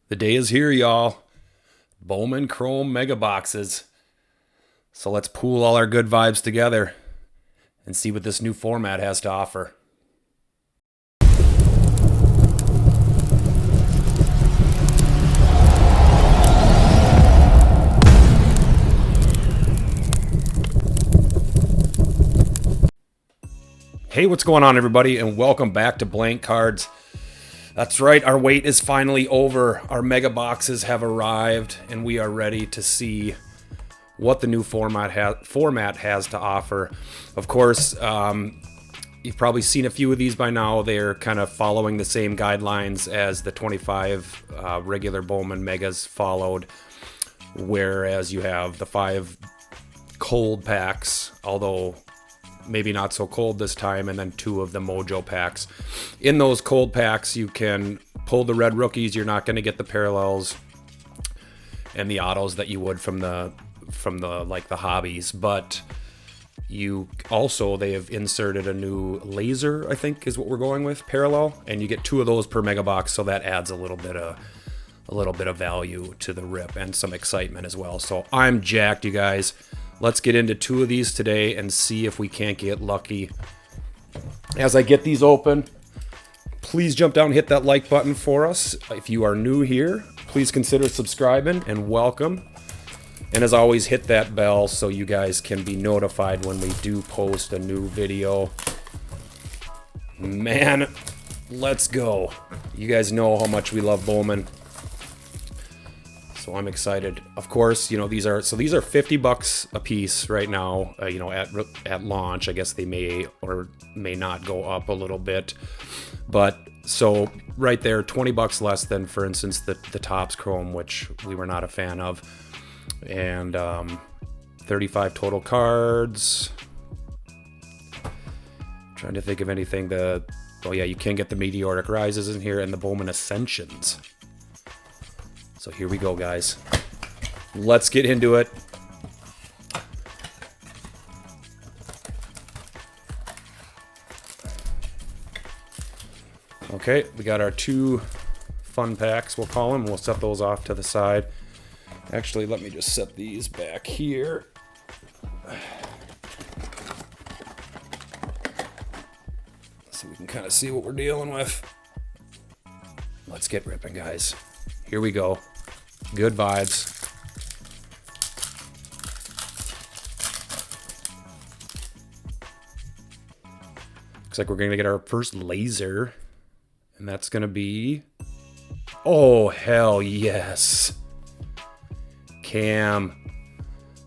The day is here, y'all. Bowman Chrome Mega Boxes. So let's pool all our good vibes together and see what this new format has to offer. Hey, what's going on, everybody, and welcome back to Blank Cards. That's right, our wait is finally over. Our mega boxes have arrived, and we are ready to see what the new format has to offer. Of course, you've probably seen a few of these by now. They're kind of following the same guidelines as the 25 regular Bowman Megas followed, whereas you have the 5 cold packs, although maybe not so cold this time, and then 2 of the Mojo Packs. In those cold packs, you can pull the red rookies. You're not going to get the parallels and the autos that you would from the like the hobbies, but you also, they have inserted a new laser, I think is what we're going with, parallel, and you get 2 of those per mega box, so that adds a little bit of value to the rip and some excitement as well. So I'm jacked, you guys. Let's get into 2 of these today and see if we can't get lucky. As I get these open, please jump down and hit that like button for us. If you are new here, please consider subscribing and welcome. And as always, hit that bell so you guys can be notified when we do post a new video. Man, let's go. You guys know how much we love Bowman. So I'm excited. Of course, you know, these are $50 a piece right now, you know, at launch. I guess they may or may not go up a little bit. But so right there, $20 less than, for instance, the Topps Chrome, which we were not a fan of. And 35 total cards. Trying to think of anything oh yeah, you can get the Meteoric Rises in here and the Bowman Ascensions. So here we go, guys. Let's get into it. Okay, we got our 2 fun packs, we'll call them. We'll set those off to the side. Actually, let me just set these back here. So we can kind of see what we're dealing with. Let's get ripping, guys. Here we go. Good vibes. Looks like we're going to get our first laser. And that's going to be... Oh, hell yes. Cam.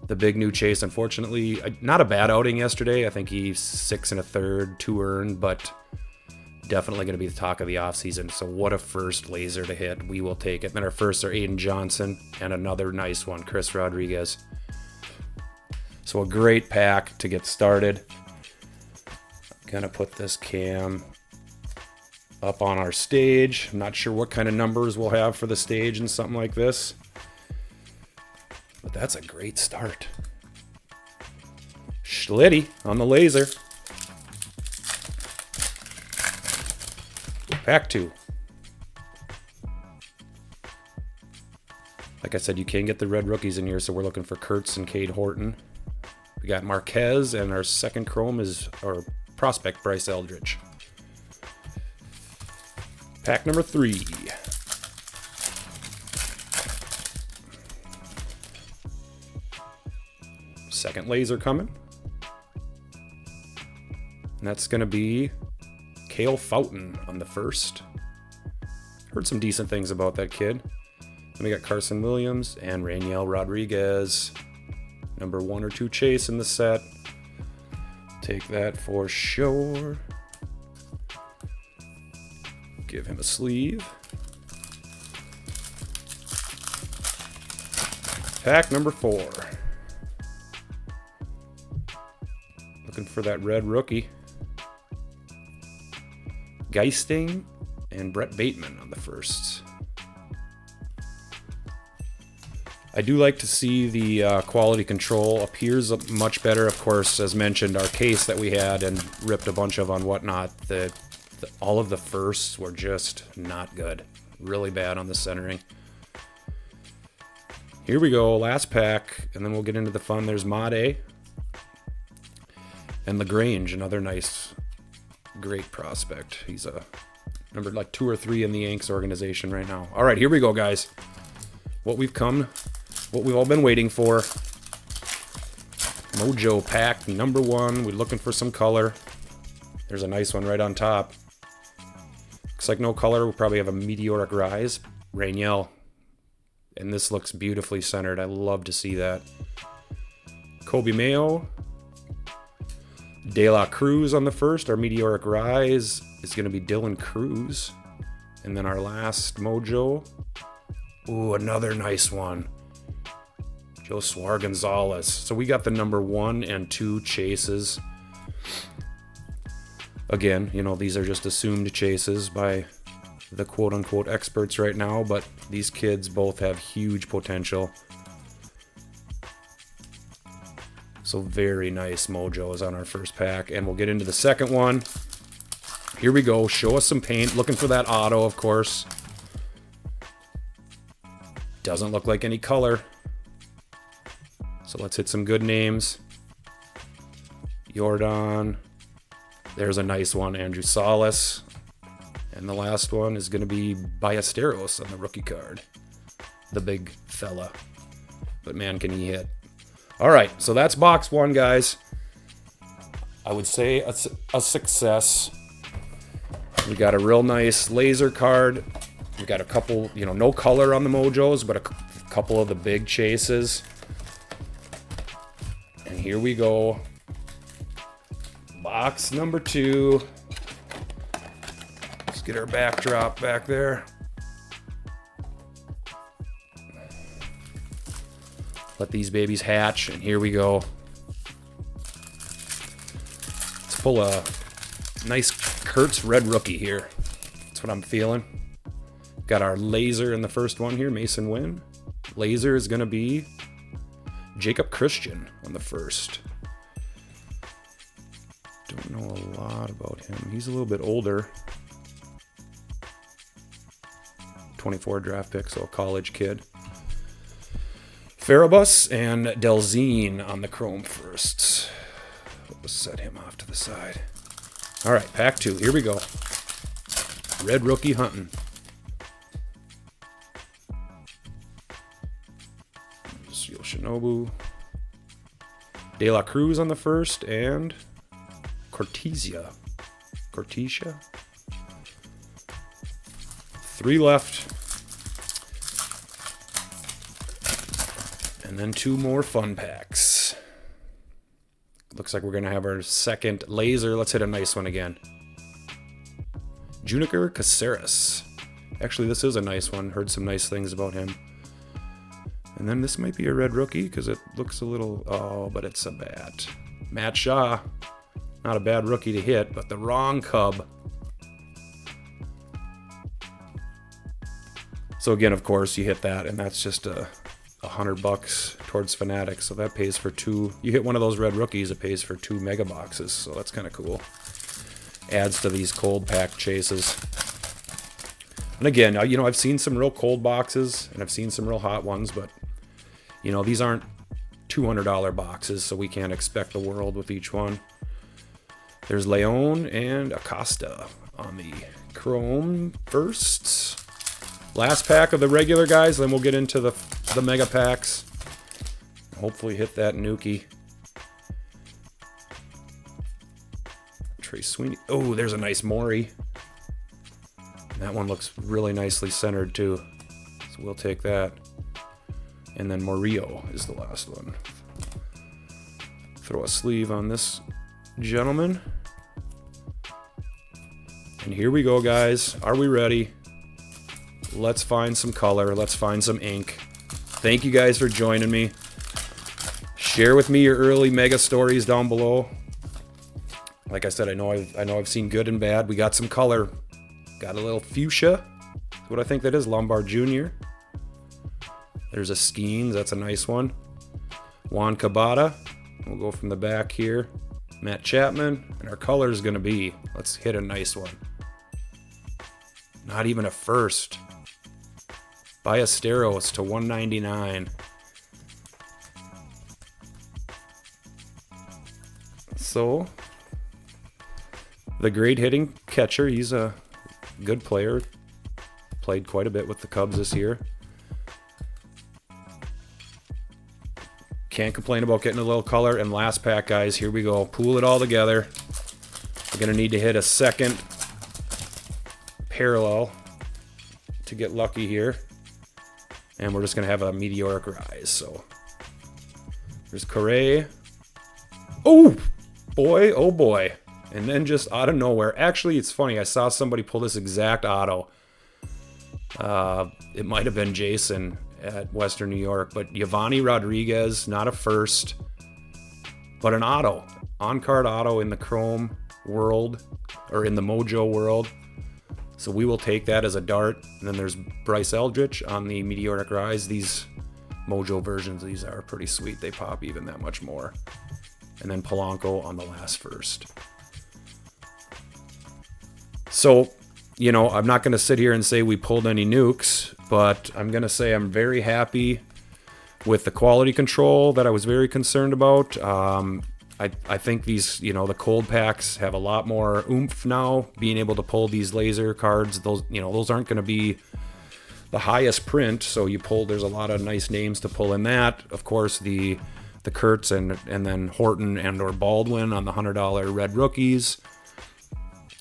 The big new chase. Unfortunately, not a bad outing yesterday. I think he's 6 1/3, 2 earned, but definitely going to be the talk of the offseason. So what a first laser to hit. We will take it. Then our firsts are Aiden Johnson and another nice one, Chris Rodriguex. So a great pack to get started. I'm going to put this Cam up on our stage. I'm not sure what kind of numbers we'll have for the stage and something like this, but that's a great start. SCHLITT on the laser. Pack 2. Like I said, you can get the red rookies in here, so we're looking for Kurtz and Cade Horton. We got Marquez, and our second chrome is our prospect, Bryce Eldridge. Pack number 3. Second laser coming. And that's going to be Kale Fountain on the first. Heard some decent things about that kid. Then we got Carson Williams and Raniel Rodriguez. Number 1 or 2 chase in the set. Take that for sure. Give him a sleeve. Pack number 4. Looking for that red rookie. Geisting and Brett Bateman on the first. I do like to see the quality control appears much better. Of course, as mentioned, our case that we had and ripped a bunch of on whatnot, all of the firsts were just not good. Really bad on the centering. Here we go, last pack, and then we'll get into the fun. There's Morii and LaGrange, another nice, great prospect. He's a number like 2 or 3 in the Yanks organization right now. All right, here we go, guys. What we've all been waiting for. Mojo pack number 1. We're looking for some color. There's a nice one right on top. Looks like no color. We'll probably have a Meteoric Rise. Raniel. And this looks beautifully centered. I love to see that. Kobe Mayo. De La Cruz on the first. Our Meteoric Rise is going to be Dylan Cruz. And then our last Mojo. Ooh, another nice one. Josuar Gonzalez. So we got the number 1 and 2 chases. Again, you know, these are just assumed chases by the quote-unquote experts right now, but these kids both have huge potential. So very nice Mojos on our first pack, and we'll get into the second one. Here we go. Show us some paint. Looking for that auto, of course. Doesn't look like any color. So let's hit some good names. Jordan. There's a nice one. Andrew Salas. And the last one is going to be Ballesteros on the rookie card. The big fella. But man, can he hit. All right, so that's box 1, guys. I would say a success. We got a real nice laser card. We got a couple, you know, no color on the Mojos, but a couple of the big chases. And here we go. Box number 2. Let's get our backdrop back there. Let these babies hatch, and here we go. Let's pull a nice Kurtz red rookie here. That's what I'm feeling. Got our laser in the first one here, Mason Wynn. Laser is going to be Jacob Christian on the first. Don't know a lot about him. He's a little bit older. 24 draft pick, so a college kid. Farabus and Delzine on the chrome firsts. We'll set him off to the side. All right, pack 2. Here we go. Red rookie hunting. Yoshinobu. De La Cruz on the first, and Cortesia. 3 left. And then 2 more fun packs. Looks like we're going to have our second laser. Let's hit a nice one again. Juniker Caceres. Actually, this is a nice one. Heard some nice things about him. And then this might be a red rookie because it looks a little... Oh, but it's a bat. Matt Shaw. Not a bad rookie to hit, but the wrong Cub. So again, of course, you hit that, and that's just $100 towards Fanatics. So that pays for 2. You hit one of those red rookies, it pays for 2 mega boxes. So that's kind of cool. Adds to these cold pack chases. And again, you know, I've seen some real cold boxes, and I've seen some real hot ones, but you know, these aren't $200 boxes, so we can't expect the world with each one. There's Leon and Acosta on the chrome firsts. Last pack of the regular guys, then we'll get into the mega packs. Hopefully hit that Nuki. Trey Sweeney. Oh, there's a nice Morii. That one looks really nicely centered too. So we'll take that. And then Morio is the last one. Throw a sleeve on this gentleman. And here we go, guys. Are we ready? Let's find some color. Let's find some ink. Thank you guys for joining me. Share with me your early mega stories down below. Like I said, I know I've seen good and bad. We got some color. Got a little fuchsia. That's what I think that is. Lombard Jr. There's a Skeens. That's a nice one. Juan Cabada. We'll go from the back here. Matt Chapman. And our color is going to be, let's hit a nice one. Not even a first. Ballesteros to 199. So, the great hitting catcher, he's a good player. Played quite a bit with the Cubs this year. Can't complain about getting a little color. And last pack, guys, here we go. Pool it all together. We're going to need to hit a second parallel to get lucky here. And we're just going to have a meteoric rise. So, there's Correa. Oh, boy, oh boy. And then just out of nowhere. Actually, it's funny. I saw somebody pull this exact auto. It might have been Jason at Western New York. But Giovanni Rodriguez, not a first, but an auto. On-card auto in the Chrome world, or in the Mojo world. So we will take that as a dart. And then there's Bryce Eldridge on the Meteoric Rise. These Mojo versions, these are pretty sweet. They pop even that much more. And then Polanco on the last first. So, you know, I'm not going to sit here and say we pulled any nukes, but I'm going to say I'm very happy with the quality control that I was very concerned about. I think these, you know, the cold packs have a lot more oomph now, being able to pull these laser cards. Those, you know, those aren't going to be the highest print, so you pull, there's a lot of nice names to pull in that. Of course, the Kurtz and then Horton and or Baldwin on the $100 red rookies.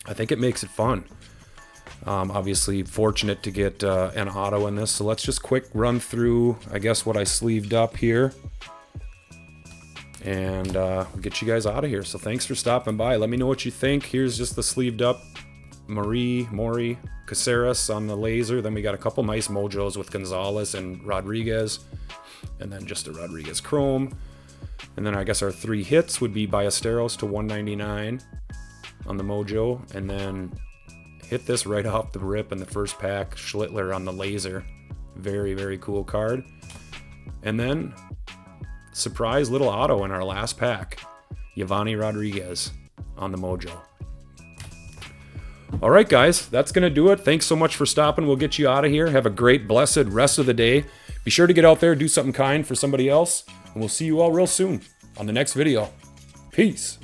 I think it makes it fun. Obviously fortunate to get an auto in this. So let's just quick run through, I guess, what I sleeved up here. And we'll get you guys out of here. So thanks for stopping by. Let me know what you think. Here's just the sleeved up Morii, Caceres on the laser. Then we got a couple nice Mojos with Gonzalez and Rodriguex. And then just a Rodriguez Chrome. And then I guess our 3 hits would be Ballesteros to 199 on the Mojo. And then hit this right off the rip in the first pack. Schlittler on the laser. Very, very cool card. And then surprise little auto in our last pack. Giovanni Rodriguez on the Mojo. All right, guys, that's going to do it. Thanks so much for stopping. We'll get you out of here. Have a great, blessed rest of the day. Be sure to get out there, do something kind for somebody else, and we'll see you all real soon on the next video. Peace.